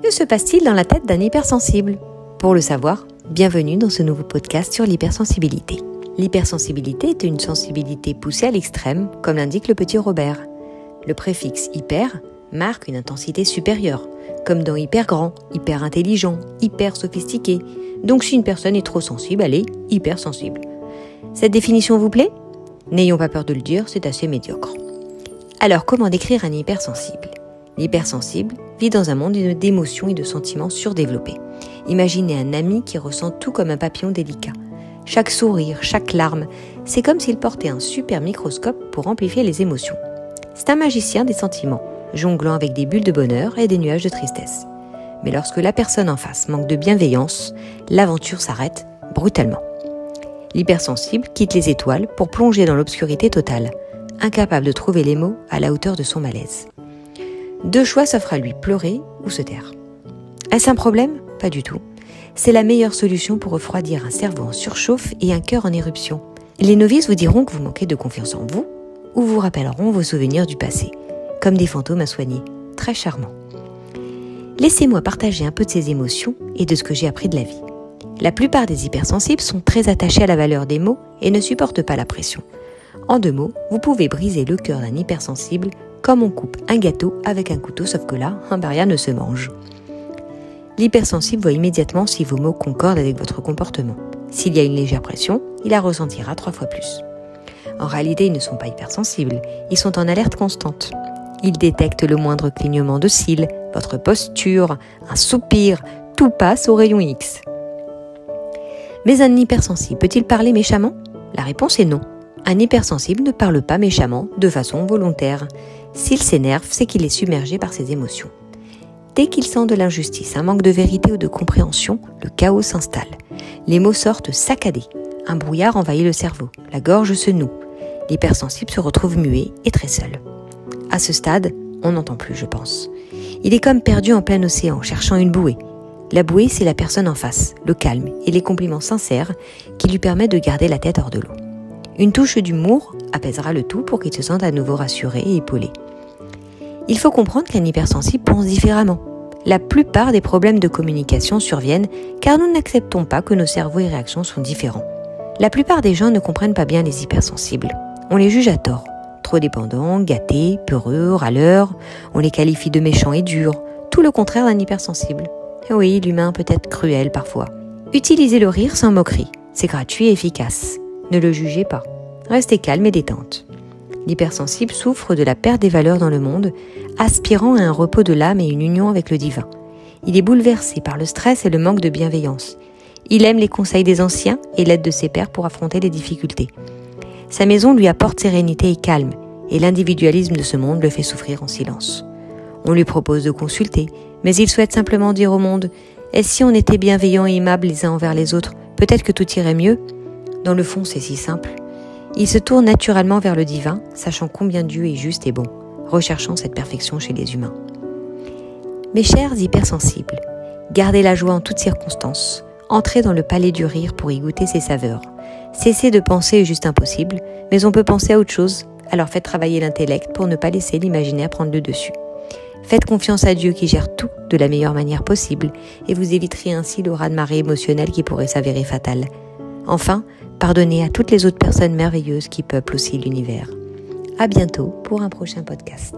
Que se passe-t-il dans la tête d'un hypersensible ? Pour le savoir, bienvenue dans ce nouveau podcast sur l'hypersensibilité. L'hypersensibilité est une sensibilité poussée à l'extrême, comme l'indique le petit Robert. Le préfixe hyper marque une intensité supérieure, comme dans hyper grand, hyper intelligent, hyper sophistiqué. Donc si une personne est trop sensible, elle est hypersensible. Cette définition vous plaît ? N'ayons pas peur de le dire, c'est assez médiocre. Alors comment décrire un hypersensible ? L'hypersensible vit dans un monde d'émotions et de sentiments surdéveloppés. Imaginez un ami qui ressent tout comme un papillon délicat. Chaque sourire, chaque larme, c'est comme s'il portait un super microscope pour amplifier les émotions. C'est un magicien des sentiments, jonglant avec des bulles de bonheur et des nuages de tristesse. Mais lorsque la personne en face manque de bienveillance, l'aventure s'arrête brutalement. L'hypersensible quitte les étoiles pour plonger dans l'obscurité totale, incapable de trouver les mots à la hauteur de son malaise. Deux choix s'offrent à lui, pleurer ou se taire. Est-ce un problème ? Pas du tout. C'est la meilleure solution pour refroidir un cerveau en surchauffe et un cœur en éruption. Les novices vous diront que vous manquez de confiance en vous ou vous rappelleront vos souvenirs du passé, comme des fantômes à soigner. Très charmant. Laissez-moi partager un peu de ces émotions et de ce que j'ai appris de la vie. La plupart des hypersensibles sont très attachés à la valeur des mots et ne supportent pas la pression. En 2 mots, vous pouvez briser le cœur d'un hypersensible comme on coupe un gâteau avec un couteau, sauf que là, un rien ne se mange. L'hypersensible voit immédiatement si vos mots concordent avec votre comportement. S'il y a une légère pression, il la ressentira 3 fois plus. En réalité, ils ne sont pas hypersensibles, ils sont en alerte constante. Ils détectent le moindre clignement de cils, votre posture, un soupir, tout passe au rayon X. Mais un hypersensible peut-il parler méchamment ? La réponse est non. Un hypersensible ne parle pas méchamment de façon volontaire. S'il s'énerve, c'est qu'il est submergé par ses émotions. Dès qu'il sent de l'injustice, un manque de vérité ou de compréhension, le chaos s'installe. Les mots sortent saccadés. Un brouillard envahit le cerveau. La gorge se noue. L'hypersensible se retrouve muet et très seul. À ce stade, on n'entend plus, je pense. Il est comme perdu en plein océan, cherchant une bouée. La bouée, c'est la personne en face, le calme et les compliments sincères qui lui permettent de garder la tête hors de l'eau. Une touche d'humour apaisera le tout pour qu'il se sente à nouveau rassuré et épaulé. Il faut comprendre qu'un hypersensible pense différemment. La plupart des problèmes de communication surviennent car nous n'acceptons pas que nos cerveaux et réactions sont différents. La plupart des gens ne comprennent pas bien les hypersensibles. On les juge à tort. Trop dépendants, gâtés, peureux, râleurs. On les qualifie de méchants et durs. Tout le contraire d'un hypersensible. Et oui, l'humain peut être cruel parfois. Utilisez le rire sans moquerie. C'est gratuit et efficace. Ne le jugez pas. Restez calme et détente. L'hypersensible souffre de la perte des valeurs dans le monde, aspirant à un repos de l'âme et une union avec le divin. Il est bouleversé par le stress et le manque de bienveillance. Il aime les conseils des anciens et l'aide de ses pairs pour affronter les difficultés. Sa maison lui apporte sérénité et calme, et l'individualisme de ce monde le fait souffrir en silence. On lui propose de consulter, mais il souhaite simplement dire au monde « Et si on était bienveillants et aimables les uns envers les autres, peut-être que tout irait mieux ?» Dans le fond, c'est si simple. Il se tourne naturellement vers le divin, sachant combien Dieu est juste et bon, recherchant cette perfection chez les humains. Mes chers hypersensibles, gardez la joie en toutes circonstances, entrez dans le palais du rire pour y goûter ses saveurs. Cessez de penser est juste impossible, mais on peut penser à autre chose, alors faites travailler l'intellect pour ne pas laisser l'imaginaire prendre le dessus. Faites confiance à Dieu qui gère tout de la meilleure manière possible et vous éviterez ainsi le raz-de-marée émotionnel qui pourrait s'avérer fatal. Enfin, pardonnez à toutes les autres personnes merveilleuses qui peuplent aussi l'univers. À bientôt pour un prochain podcast.